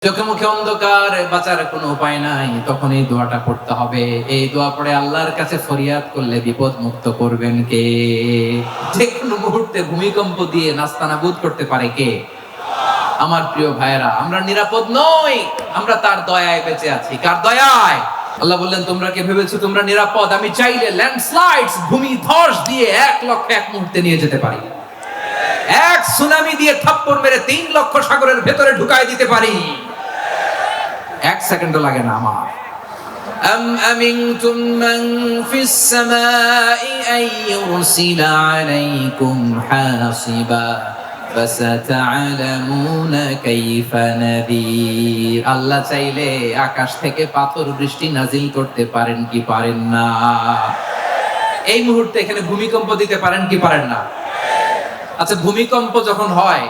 চোখে মুখে অন্ধকার, বাঁচার কোনো উপায় নাই, তখন এই দোয়াটা পড়তে হবে। এই দোয়া পড়ে আল্লাহর কাছে ফরিয়াদ করলে বিপদ মুক্ত করবেন কে? যে কোনো মুহূর্তে ভূমিকম্প দিয়ে নাস্তানাবুদ করতে পারে কে? আমার প্রিয় ভাইয়েরা, আমরা নিরাপদ নই, আমরা তার দয়ায় বেঁচে আছি। কার দয়ায়? আল্লাহ বললেন, তোমরা কি ভেবেছো তোমরা নিরাপদ? আমি চাইলে ল্যান্ডস্লাইডস, ভূমি ধস দিয়ে 1,00,000 এক মুহূর্তে নিয়ে যেতে পারি। এক সুনামি দিয়ে থাপ্পড় মেরে 3,00,000 সাগরের ভেতরে ঢুকায় দিতে পারি। এক সেকেন্ডও লাগে না আমার। أم أمنتم من في السماء أن يرسل عليكم حاصبا فستعلمون كيف نذير। আল্লাহ চাইলে আকাশ থেকে পাথর বৃষ্টি নাজিল করতে পারেন কি পারেন না? এই মুহূর্তে এখানে ভূমিকম্প দিতে পারেন কি পারেন না? আচ্ছা, ভূমিকম্প যখন হয়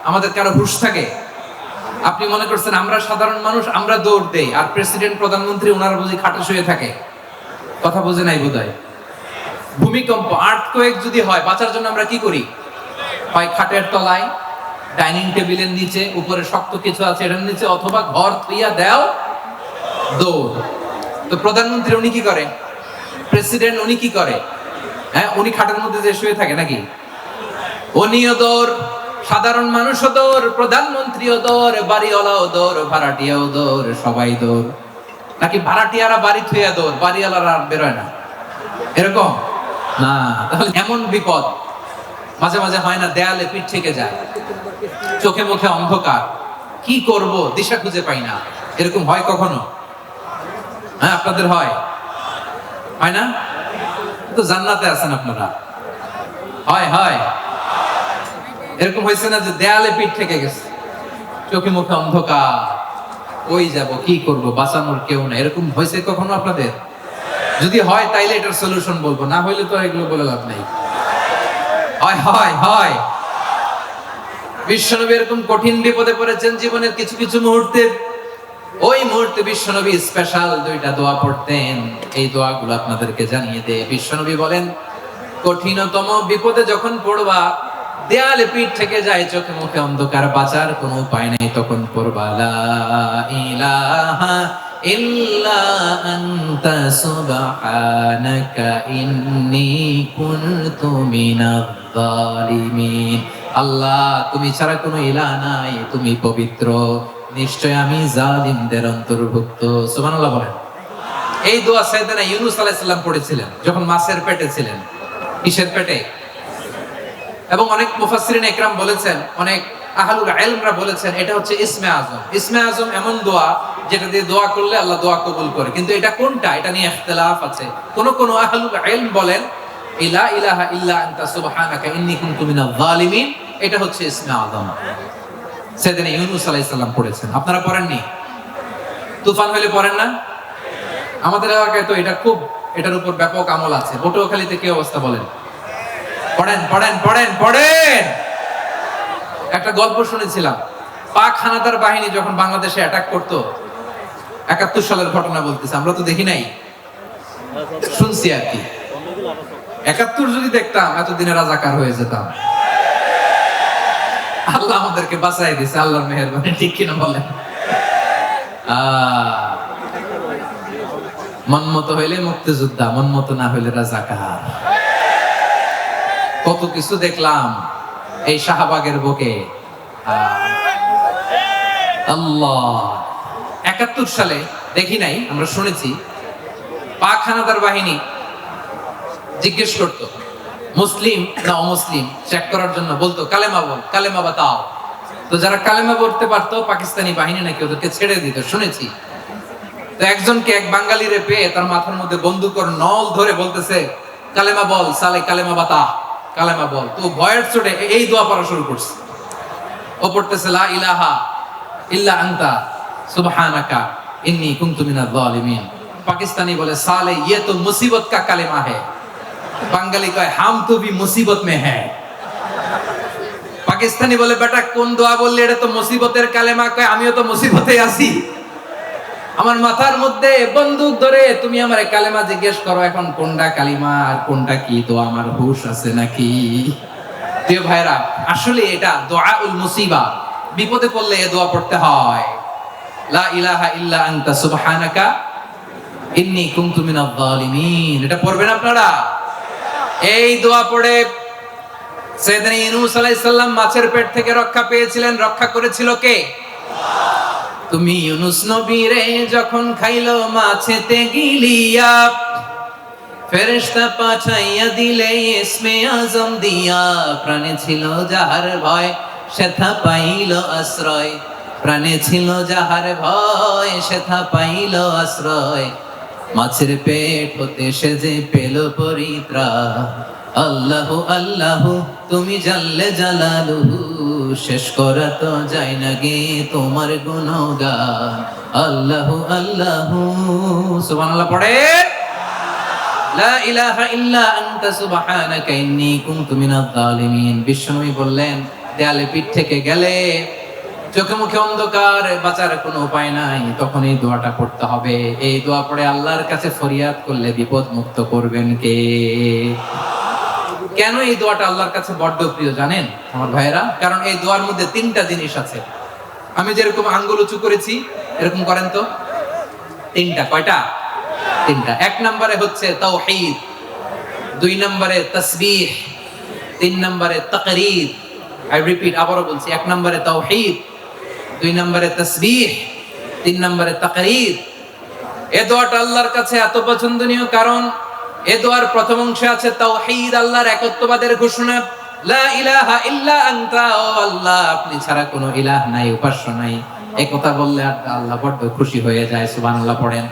আমাদের কারো হুঁশ থাকে? আপনি মনে করছেন আমরা সাধারণ মানুষ, আমরা দৌড় দেই, আর প্রেসিডেন্ট প্রধানমন্ত্রী ওনারা বুঝি খাটে শুয়ে থাকে? কথা বোঝে নাই বোধহয়। ভূমিকম্প, আর্থকোয়েক যদি হয়, বাঁচার জন্য আমরা কি করি? হয় খাটের তলায়, ডাইনিং টেবিলের নিচে, উপরে শক্ত কিছু আছে এটার নিচে, অথবা ঘর থুইয়া দেও দৌড়। তো প্রধানমন্ত্রী উনি কি করে? প্রেসিডেন্ট উনি কি করে? হ্যাঁ, উনি খাটের মধ্যে যে শুয়ে থাকে নাকি? উনিও দৌড়, সাধারণ মানুষও দৌড়, প্রধানমন্ত্রীও দৌড়, বাড়িওয়ালাও দৌড়, ভাড়াটিয়াও দৌড়, সবাই দৌড়। নাকি ভাড়াটিয়ারা বাড়ি থুইয়া দৌড়, বাড়িওয়ালারা আর বেরোয় না? এরকম না। তাহলে এমন বিপদ মাঝে মাঝে হয় না, দেয়ালে পিঠ থেকে যায়, চোখে মুখে অন্ধকার, কি করব দিশা খুঁজে পাই না, এরকম হয় কখনো? হ্যাঁ, আপনাদের হয়? হয় না? তো জান্নাতে আছেন আপনারা। হয় হয় এরকম হয়েছে না যে দেয়ালে পিঠ থেকে গেছে, চোখে মুখে অন্ধকার, ওই যাব, কি করব, বাঁচানোর কেউ না, এরকম হয়েছে কখনো আপনাদের? যদি হয় তাইলে এটার সলিউশন বলবো, না হইলে তো এগুলো বলে লাভ নাই। হয় হয় হয় বিশ্বনবী এরকম কঠিন বিপদে পড়েছেন জীবনের কিছু কিছু মুহূর্তে। ওই মুহূর্তে বিশ্বনবী স্পেশাল 2টা দোয়া পড়তেন। এই দোয়াগুলো আপনাদেরকে জানিয়ে দেয়। বিশ্বনবী বলেন, কঠিনতম বিপদে যখন পড়বা, দেয়ালে পিঠ থেকে যায়, চোখে মুখে অন্ধকার, বাঁচার কোনো উপায় নেই, তখন পড়বা লা ইলাহা ইল্লা আনতা সুবহানাকা ইন্নী কুনতু মিনাজ জালিমিন। আল্লাহ, তুমি ছাড়া কোনো ইলাহ নাই, তুমি পবিত্র, নিশ্চয় আমি জালিমদের অন্তর্ভুক্ত। সুবহানাল্লাহ বলেন। এই দোয়া সাইয়েদনা ইউনূস আলাইহিস সালাম পড়েছিলেন যখন মাছের পেটে ছিলেন। কিসের পেটে? এবং অনেক মুফাসসিরিন ইকরাম বলেছেন, অনেক আহলুল ইলমরা বলেছেন, এটা হচ্ছে ইসমে আজম। ইসমে আজম এমন দোয়া যেটা দিয়ে দোয়া করলে আল্লাহ দোয়া কবুল করে। কিন্তু এটা কোনটা, এটা নিয়ে ইখতিলাফ আছে। কোন কোন আহলুল ইলম বলেন লা ইলাহা ইল্লা আনতা সুবহানাকা ইন্নী কুনতু মিনাজ জালিমিন, এটা হচ্ছে ইসমে আজম। সাইয়েদনা ইউনূস আলাইহিস সালাম পড়েছেন। আপনারা পড়েননি? তুফান হইলে পড়েন না? আমাদের এলাকায় তো এটা খুব, এটার উপর ব্যাপক আমল আছে। পটুয়াখালীতে কি অবস্থা বলেন? পড়েন পড়েন পড়েন পড়েন। একটা গল্প শুনেছিলাম, পাক হানাদার বাহিনী যখন বাংলাদেশে অ্যাটাক করতো, 71 সালের ঘটনা বলতেছে, আমরা তো দেখি নাই, শুনছি আর কি। 71 যদি দেখতাম এতদিনে রাজাকার হয়ে যেতাম। আল্লাহ আমাদেরকে বাঁচাই দিয়েছে, আল্লাহর মেহেরবানি, ঠিক কিনা বলেন? মন মতো হইলে মুক্তিযোদ্ধা, মন মতো না হইলে রাজাকার। কত কিছু দেখলাম এই শাহবাগের বুকে। আল্লাহ, 71 সালে দেখি নাই, আমরা শুনেছি, পাক হানাদার বাহিনী জিজ্ঞেস করতো মুসলিম না অমুসলিম চেক করার জন্য, বলতো কালেমা বল, কালেমা বাতাও। তো যারা কালেমা পড়তে পারতো পাকিস্তানি বাহিনী নাকি ওদেরকে ছেড়ে দিত, শুনেছি। তো একজনকে, এক বাঙালিরে পেয়ে তার মাথার মধ্যে বন্দুকের নল ধরে বলতেছে, কালেমা বল সালে, কালেমা বাতা, কালেমা বল। তো ভয়ের চোটে এই দোয়া পড়া শুরু করছে। ও পড়তেছে লা ইলাহা ইল্লা আনতা সুবহানাকা ইন্নী কুনতু মিনাজ জালিমিন। পাকিস্তানি বলে, সালে ये तो मुसीबत का কালেমা है। বাঙালি কয়, হাম তো ভি মুসিবত মে হ্যায়। পাকিস্তানি বলে, বেটা কোন দোয়া বললি? এটা তো মুসিবতের কালেমা। কয়, আমিও তো মুসিবতে আছি। আমার মাথার মধ্যে বন্দুক ধরে তুমি আমার কালেমা জিজ্ঞেস করো, এখন কোনটা কালিমা আর কোনটা কি, তো আমার হুঁশ আছে নাকি? প্রিয় ভাইরা, আসলে এটা দোয়াউল মুসিবা, বিপদে পড়লে এই দোয়া পড়তে হয়। লা ইলাহা ইল্লা আনতা সুবহানাকা ইন্নী কুনতু মিনাজ জালিমিন। এটা পড়বেন আপনারা। এই দোয়া পড়ে সাইয়েদনা ইউনূস আলাইহিস সালাম মাছের পেট থেকে রক্ষা পেয়েছিলেন। রক্ষা করেছিল কে? তুমি ইউনূস নবীরে যখন খাইলো মাছেতে গিলিয়া, ফেরেশতা পাঠাইয়া দিলে ইসমে আজম দিয়া। প্রাণে ছিল যাহার ভয় সেথা পাইল আশ্রয়, প্রাণে ছিল যাহার ভয় সেথা পাইল আশ্রয়। মাছের পেট হতে সে যে পেল পরিত্রাণ। আল্লাহু আল্লাহু তুমি জাল্লে জালালুহু, শেষ করা তো যায় না গে তোমার গুণগান। আল্লাহু আল্লাহু সুবহানাল্লাহ পড়ে। লা ইলাহা ইল্লা আনতা সুবহানাকা ইন্নী কুনতু মিনাজ জালিমিন। বিশ্বনবী বললেন, দেয়ালে পিঠ থেকে গেলে, চোখে মুখে অন্ধকার, বাঁচার কোনো উপায় নাই, তখন এই দোয়াটা পড়তে হবে। এই দোয়া পড়ে আল্লাহর কাছে ফরিয়াদ করলে বিপদ মুক্ত করবেন কে? কেন এই দোয়াটা আল্লাহর কাছে বড্ড প্রিয় জানেন আমার ভাইয়েরা? কারণ এই দোয়ার মধ্যে তিনটা জিনিস আছে। আমি যেরকম আঙ্গুল উঁচু করেছি এরকম করেন তো। তিনটা। কয়টা? তিনটা। এক নম্বরে হচ্ছে তাওহীদ, দুই নম্বরে তাসবিহ, তিন নম্বরে তাকরীর। আই রিপিট, আবারও বলছি, এক নম্বরে তাওহীদ, দুই নম্বরে তাসবিহ, তিন নম্বরে তাকরীর। এই দোয়াটা আল্লাহর কাছে এত পছন্দনীয় কারণ এই দোয়ার প্রথম অংশে আছে তাওহীদ, আল্লাহর একত্ববাদের ঘোষণা। লা ইলাহা ইল্লা আনতা, ও আল্লাহ আপনি ছাড়া কোনো ইলাহ নাই, উপাস্য নাই। এই কথা বললে আল্লাহ বড় খুশি হয়ে যায়। সুবহানাল্লাহ পড়েন।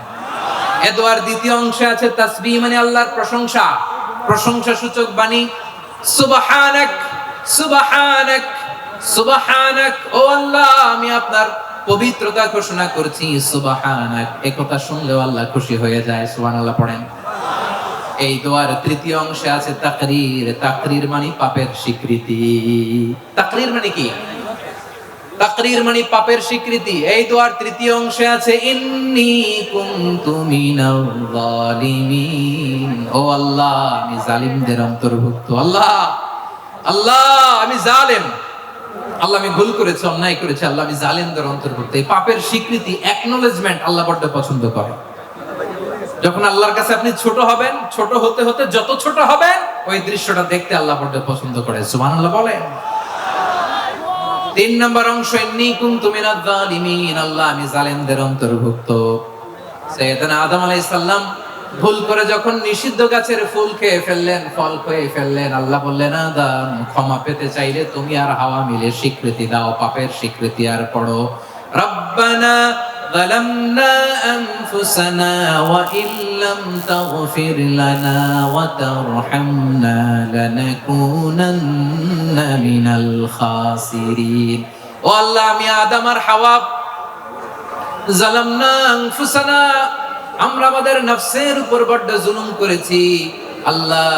এই দোয়ার দ্বিতীয় অংশে আছে তাসবিহ, মানে আল্লাহর প্রশংসা, প্রশংসা সূচক বাণী। সুবহানাক সুবহানাক সুবহানাক, ও আল্লাহ আমি আপনার পবিত্রতা ঘোষণা করছি। সুবহানাক, এই কথা শুনলেও আল্লাহ খুশি হয়ে যায়। সুবহানাল্লাহ পড়েন। এই দোয়ার তৃতীয় অংশে আছে তাকরীর। তাকরীর মানে পাপের স্বীকৃতি। তাকরীর মানে কি? তাকরীর মানে পাপের স্বীকৃতি। এই দোয়ার তৃতীয় অংশে আছে ইন্নী কুনতু মিনাল জালিমিন, ও আল্লাহ আমি জালিমদের অন্তর্ভুক্ত। আল্লাহ আল্লাহ আমি জালেম, আল্লাহ আমি ভুল করেছি, অন্যায় করেছি, আল্লাহ আমি জালিমদের অন্তর্ভুক্ত। এই পাপের স্বীকৃতি, অ্যাকনলেজমেন্ট আল্লাহ বড় পছন্দ করে। যখন আল্লাহর কাছে আপনি ছোট হবেন, ছোট হতে হতে যত ছোট হবেন, ওই দৃশ্যটা দেখতে আল্লাহ বড় পছন্দ করে। সুবহানাল্লাহ বলেন। তিন নম্বর অংশ ইন্নী কুনতু মিনাজ জালিমিন, আল্লাহ আমি জালেমদের অন্তর্ভুক্ত। সাইয়েদনা আদম আলাইহিস সালাম ভুল করে যখন নিষিদ্ধ গাছের ফুল খেয়ে ফেললেন, ফল খেয়ে ফেললেন, আল্লাহ বললেন আদম ক্ষমা পেতে চাইলে তুমি আর হাওয়া মিলে স্বীকৃতি দাও, পাপের স্বীকৃতি আর পড়ো। রব্বানা ظلمنا أنفسنا وإن لم تغفر لنا وترحمنا لنكونن من الخاسرين। ও আল্লাহ আমি আদম আর হাওয়া জালামনা আনফুসানা, আমরা আমাদের নফসের উপর বড় জুলুম করেছি। আল্লাহ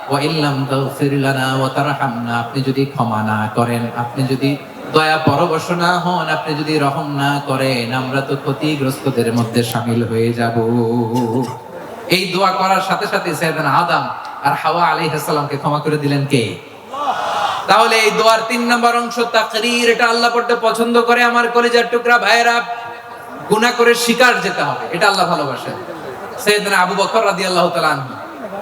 ওয়া ইল্লাম তাগফির লানা ওয়া তারহামনা, আপনি যদি ক্ষমা না করেন, আপনি যদি দয়া পরবশ না হন, আপনি যদি রহম না করেন, আমরা তো ক্ষতিগ্রস্তদের মধ্যে শামিল হয়ে যাব। এই দোয়া করার সাথে সাথে সাইয়েদনা আদম আর হাওয়া আলাইহিস সালামকে ক্ষমা করে দিলেন কে? তাহলে এই দোয়ার তিন নম্বর অংশ তাকরীর, এটা আল্লাহ বড় পছন্দ করে। আমার কলিজার টুকরা ভাইয়েরা, গুনাহ করে শিকার যেতে হবে, এটা আল্লাহ ভালোবাসেন। সাইয়েদনা আবু বকর রাদিয়াল্লাহু তাআলা আনহু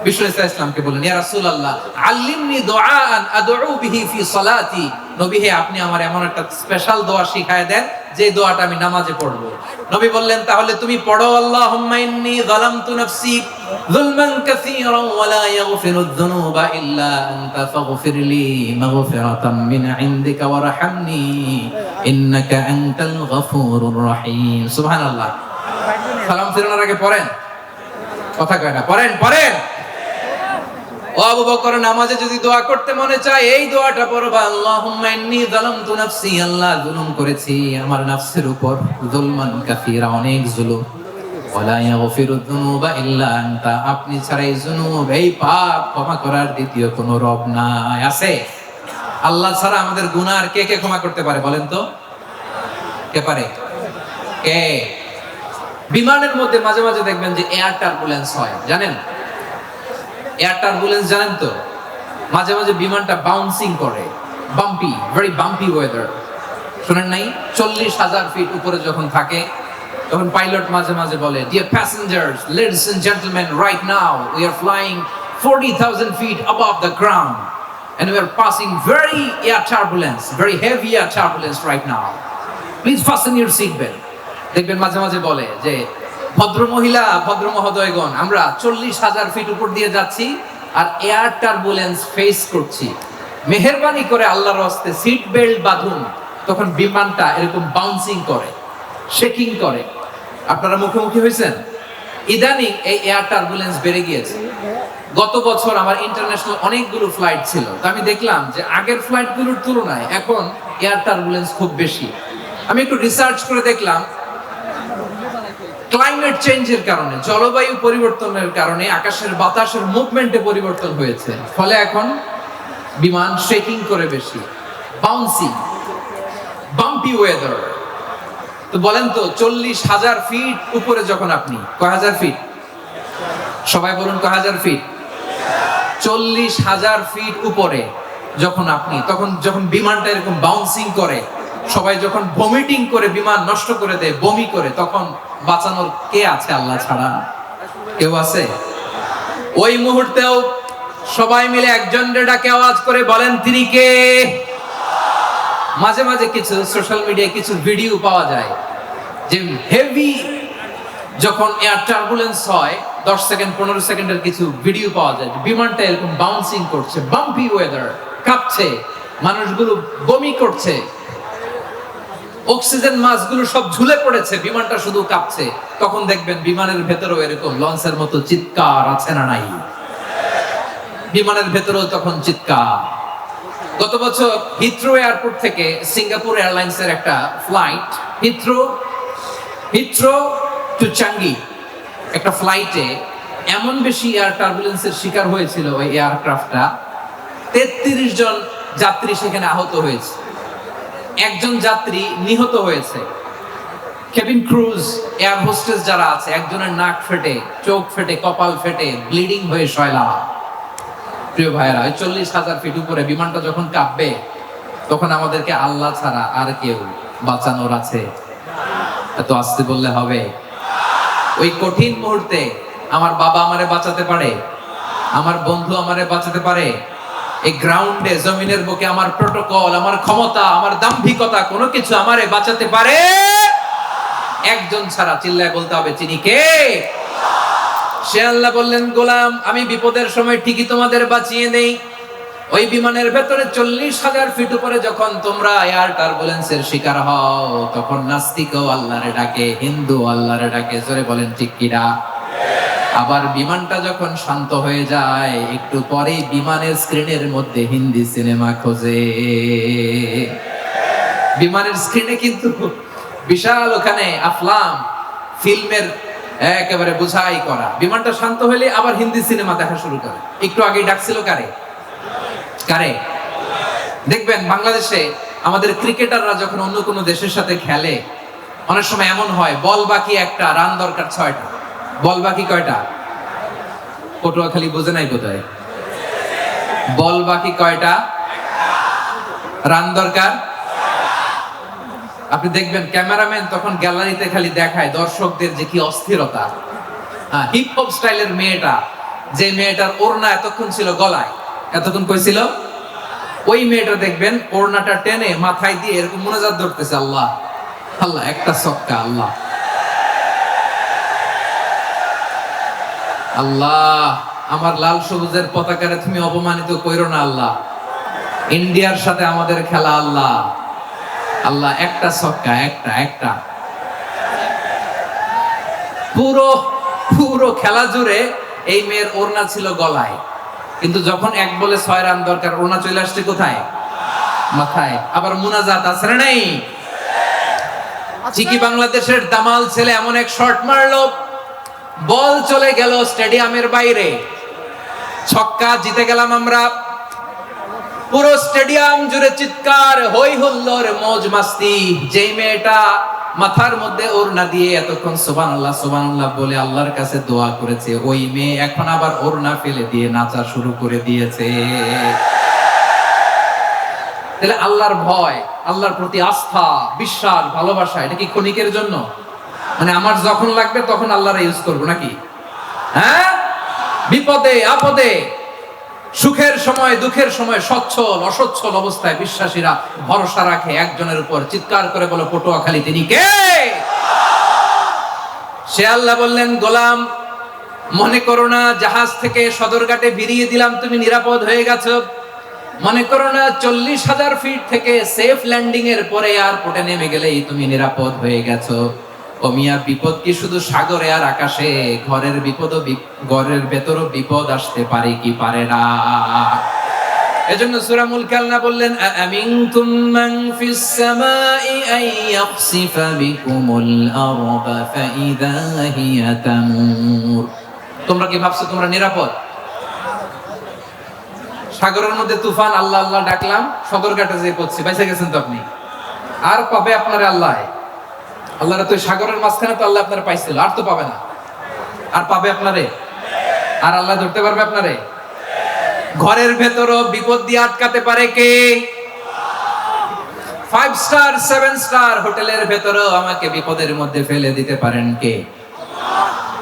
বিষ্ণু ইসলামকে বলেন, ইয়া রাসূলুল্লাহ আল্লিমনি দুআআন আদউ বিহি ফি সালাতি, নবী হে আপনি আমার এমন একটা স্পেশাল দোয়া শিখায় দেন যে দোয়াটা আমি নামাজে পড়ব। নবী বললেন, তাহলে তুমি পড়ো আল্লাহুম্মা ইন্নী যালামতু নাফসি যুলমান কাসীরান ওয়া লা ইয়াগফিরুয যুনুবা ইল্লা আনতা ফাগফিরলি মাগফিরাতাম মিন ইনদিকা ওয়ারহামনি ইন্নাকা আনতাল গফুরুর রহিম। সুবহানাল্লাহ। সালাম ফিরানোর আগে পড়েন, কথা কয় না, পড়েন পড়েন। ও আবু বকর, নামাজে যদি দোয়া করতে মনে চায় এই দোয়াটা পড়বা, আল্লাহুম্মা ইন্নী যালামতু নাফসি, আল্লাহ জুলুম করেছি আমার নফসের উপর, যুলমান কাসীরা, অনেক জুলুম, ওয়া লা ইয়াগফিরুয যুনুবা ইল্লা আনতা, আপনি ছাড়া এই জুনুব, এই পাপ ক্ষমা করার দ্বিতীয় কোনো রব নাই। আছে? আল্লাহ ছাড়া আমাদের গুনাহ কে কে ক্ষমা করতে পারে বলেন তো? কে পারে? কে? বিমানের মধ্যে মাঝে মাঝে দেখবেন যে এয়ার টার্বুলেন্স হয়, জানেন? এয়ার টার্বুলেন্স জানেন তো? মাঝে মাঝে বিমানটা বাউন্সিং করে, বাম্পি, ভেরি বাম্পি ওয়েদার। শুনেন নাই? 40,000 ফিট উপরে যখন থাকে তখন পাইলট মাঝে মাঝে বলে, dear passengers, ladies and gentleman, right now we are flying 40,000 feet above the ground and we are passing very air turbulence, very heavy air turbulence right now. Please fasten your seat belt. দেখবেন মাঝে মাঝে বলে যে, ভদ্র মহিলা, ভদ্র মহোদয়গণ, আমরা 40,000 ফিট উপর দিয়ে যাচ্ছি আর এয়ার টার্বুলেন্স ফেস করছি, মেহেরবানি করে আল্লাহর হস্তে সিট বেল্ট বাঁধুন। তখন বিমানটা এরকম বাউন্সিং করে, শেকিং করে। আপনারা মুখোমুখি হয়েছেন? ইদানিং এই এয়ার টার্বুলেন্স বেড়ে গিয়েছে। গত বছর আমার ইন্টারন্যাশনাল অনেকগুলো ফ্লাইট ছিল, তো আমি দেখলাম যে আগের ফ্লাইটগুলোর তুলনায় এখন এয়ার টার্বুলেন্স খুব বেশি। আমি একটু রিসার্চ করে দেখলাম, ক্লাইমেট চেঞ্জের কারণে, জলবায়ু পরিবর্তনের কারণে আকাশের বাতাসের মুভমেন্টে পরিবর্তন হয়েছে, ফলে এখন বিমান শেকিং করে বেশি, বাউন্সিং, বাম্পি ওয়েদার। তো বলেন তো, 40,000 ফিট উপরে যখন আপনি, কয় হাজার ফিট? সবাই বলুন, কয় হাজার ফিট? 40,000 ফিট উপরে যখন আপনি, তখন যখন বিমানটা এরকম বাউন্সিং করে, সবাই যখন ভমিটিং করে বিমান নষ্ট করে দেয়, বমি করে, তখন বাঁচানোর কে আছে আল্লাহ ছাড়া? কেউ আছে? ওই মুহূর্তেও সবাই মিলে একজনের ডাকে আওয়াজ করে বলেন, তিনি কে? মাঝে মাঝে কিছু সোশ্যাল মিডিয়ায় কিছু ভিডিও পাওয়া যায় যে হেভি যখন এয়ার টার্বুলেন্স হয়, 10 সেকেন্ড 15 সেকেন্ডের কিছু ভিডিও পাওয়া যায়, বিমানটা এরকম বাউন্সিং করছে, বাম্পি ওয়েদার, কাঁপছে, মানুষগুলো বমি করছে, অক্সিজেন মাস্কগুলো সব ঝুলে পড়েছে, বিমানটা শুধু কাঁপছে। তখন দেখবেন বিমানের ভেতরেও এরকম লঞ্চের মতো চিৎকার আছে না নাই? বিমানের ভেতরেও তখন চিৎকার। গত বছর হিথ্রো এয়ারপোর্ট থেকে সিঙ্গাপুর এয়ারলাইন্সের একটা ফ্লাইট, হিথ্রো টু চাঙ্গি, একটা ফ্লাইটে এমন বেশি এয়ার টার্বুলেন্সের শিকার হয়েছিল ওই এয়ারক্রাফটটা, 33 জন যাত্রী সেখানে আহত হয়েছে, একজন যাত্রী নিহত হয়েছে। কেবিন ক্রুজ, এয়ার হোস্টেস যারা আছে, একজনের নাক ফেটে, চোখ ফেটে, কপাল ফেটে, ব্লিডিং হয়ে শয়লা। প্রিয় ভাইয়েরা, 40,000 ফিট উপরে বিমানটা যখন কাঁপবে, তখন আমাদেরকে আল্লাহ ছাড়া আর কেউ বাঁচানোর আছে? এত আস্তে বললে হবে? ওই কঠিন মুহূর্তে আমার বাবা আমারে বাঁচাতে পারে, আমার বন্ধু আমারে বাঁচাতে পারে। এই গ্রাউন্ডে, জমিনের বুকে আমার প্রোটোকল, আমার ক্ষমতা, আমার দাম্ভিকতা, কোনো কিছু আমারে বাঁচাতে পারে একজন ছাড়া। চিল্লায় বলতে হবে, তিনি কে? সে আল্লাহ বললেন, গোলাম, আমি বিপদের সময় ঠিকই তোমাদের বাঁচিয়ে নেই। ওই বিমানের ভেতরে 40,000 ফিট উপরে যখন তোমরা এয়ার টার্বুলেন্সের শিকার হও, তখন নাস্তিকও আল্লাহরে ডাকে, হিন্দু আল্লাহরে ডাকে। জোরে বলেন, ঠিক কিনা? আবার বিমানটা যখন শান্ত হয়ে যায়, একটু পরেই বিমানের স্ক্রিনের মধ্যে হিন্দি সিনেমা খোঁজে। বিমানের স্ক্রিনে কিন্তু বিশাল ওখানে আফলাম ফিল্মের একেবারে বুঝাই করা। বিমানটা শান্ত হলে আবার হিন্দি সিনেমা দেখা শুরু করে। একটু আগে ডাকছিল কারে? দেখবেন বাংলাদেশে আমাদের ক্রিকেটাররা যখন অন্য কোনো দেশের সাথে খেলে, অনেক সময় এমন হয়, বল বাকি একটা, রান দরকার 6টা। বল বাকি কয়টা? পটুয়াখালী বোঝে নাই বোধহয়। বল বাকি কয়টা? রান দরকার। আপনি দেখবেন ক্যামেরাম্যান তখন গ্যালারিতে খালি দেখায় দর্শকদের যে কি অস্থিরতা। হিপ হপ স্টাইলের মেয়েটা, যে মেয়েটার ওড়না এতক্ষণ ছিল গলায়, এতক্ষণ কই ছিল, ওই মেয়েটা দেখবেন ওড়নাটা টেনে মাথায় দিয়ে এরকম মুনাজাত ধরতেছে, আল্লাহ আল্লাহ, একটা ছক্কা, আল্লাহ আল্লাহ, আমার লাল সবুজের পতাকারে তুমি অপমানিত কইরো না আল্লাহ, ইন্ডিয়ার সাথে আমাদের খেলা, আল্লাহ আল্লাহ, একটা ছক্কা, একটা। পুরো খেলা জুড়ে এই মেয়ের ওড়না ছিল গলায়, কিন্তু যখন 1 বলে 6 রান দরকার, ওড়না চলে আসছে কোথায়? মাথায়। আবার মুনাজাত আছে না নাই? ঠিকই বাংলাদেশের দামাল ছেলে এমন এক শট মারলো, বল চলে গেল স্টেডিয়ামের বাইরে, ছক্কা, জিতে গেলাম আমরা। পুরো স্টেডিয়াম জুড়ে চিৎকার, হই হুল্লোড়, মौज মাস্তি। যেই মেয়েটা মাথার মধ্যে ওড়না দিয়ে এতক্ষণ সুবহানাল্লাহ সুবহানাল্লাহ বলে আল্লাহর কাছে দোয়া করেছে, ওই মেয়ে এখন আবার ওড়না ফেলে দিয়ে নাচা শুরু করে দিয়েছে। তাহলে আল্লাহর ভয়, আল্লাহর প্রতি আস্থা, বিশ্বাস, ভালোবাসা, এটা কি ক্ষণিকের জন্য? মানে আমার যখন লাগবে তখন আল্লাহর ইউজ করব নাকি? হ্যাঁ, বিপদে আপদে, সুখের সময় দুঃখের সময়, সচ্ছল অসচ্ছল অবস্থায় বিশ্বাসীরা ভরসা রাখে একজনের উপর। চিৎকার করে বলো পটুয়াখালী তিনি কে? সে আল্লাহ বললেন, গোলাম মনে করো না জাহাজ থেকে সদরঘাটে বিরিয়ে দিলাম তুমি নিরাপদ হয়ে গেছো। মনে করো না 40,000 ফিট থেকে সেফ ল্যান্ডিং এর পরে এয়ারপোর্টে নেমে গেলেই তুমি নিরাপদ হয়ে গেছো। ও মিয়া, বিপদ কি শুধু সাগরে আর আকাশে? ঘরের বিপদও ঘরের ভেতরও বিপদ আসতে পারে কি পারে না? এজন্য সূরা মুলক আল্লাহ বললেন, আমিনতুম মান ফিস সামাই আন ইয়াখসিফা বিকুমুল আরদা ফাইদা হিয়া তামুর। তোমরা কি ভাবছো তোমরা নিরাপদ? সাগরের মধ্যে তুফান, আল্লাহ আল্লাহ ডাকলাম, সদরঘাটে যে পড়ছি, বাইসে গেছেন তো আপনি। আর পাবে আপনারে আল্লাহ? আল্লাহরা তো সাগরের মাঝখানে তো আল্লাহ আপনারা পাইছিল, আর তো পাবে না। আর পাবে আপনারে? আর আল্লাহ ধরতে পারবে আপনারে? ঘরের ভেতরও বিপদ দিয়ে আটকাতে পারে কে? 5 স্টার 7 স্টার হোটেলের ভেতরও আমাকে বিপদের মধ্যে ফেলে দিতে পারেন কে?